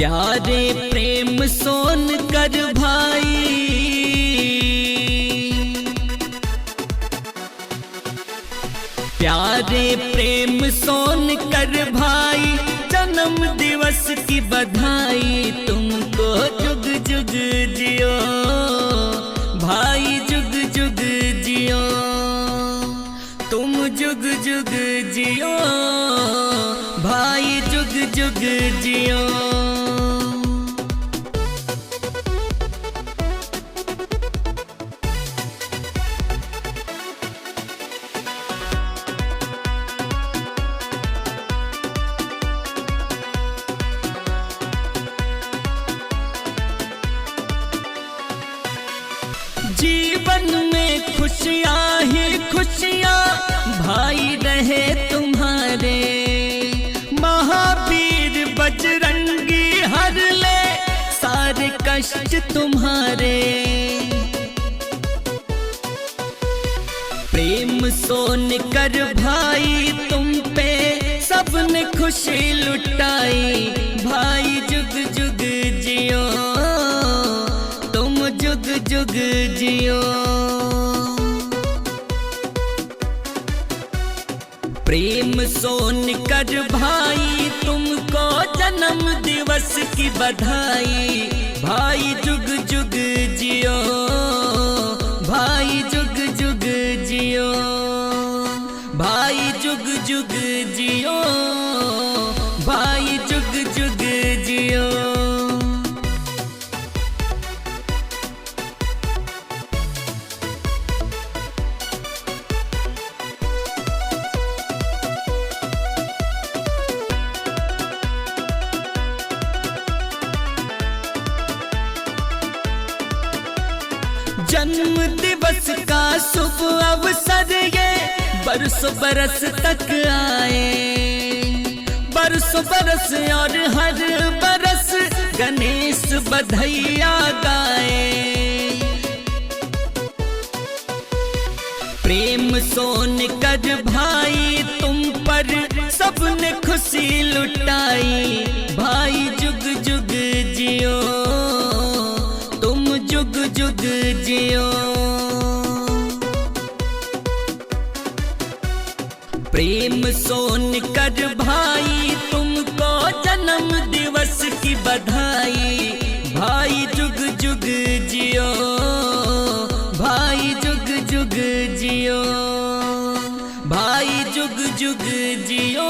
प्यारे प्रेम सोन कर भाई, प्यारे प्रेम सोन कर भाई, जन्म दिवस की बधाई। तुमको जुग जुग जियो भाई, जुग जुग जियो, तुम जुग जुग जियो भाई, जुग जुग जियो। जीवन में खुशियाँ ही खुशियाँ भाई रहे तुम्हारे, महावीर बजरंगी हर ले सारे कष्ट तुम्हारे। प्रेम सोन कर भाई, तुम पे सबने खुशी लुटाई भाई, जुग जुग जियो, तुम जुग जुग जियो। प्रेम सोन कर भाई, तुमको जन्म दिवस की बधाई भाई, जुग जुग जियो भाई, जुग जुग जियो भाई, जुग जुग जियो भाई, जुग जुग जियो। जन्म दिवस का शुभ अवसर ये बरसों बरस तक आए, बरसों बरस और हर बरस गणेश बधैया गाए। प्रेम सोन कर भाई, तुम पर सबने खुशी लुटाई भाई, जुग जुग जियो, तुम जुग जुग जियो। प्रेम सोन कर भाई, तुमको जन्म दिवस की बधाई भाई, जुग जुग जियो भाई, जुग जुग जियो भाई, जुग जुग जियो।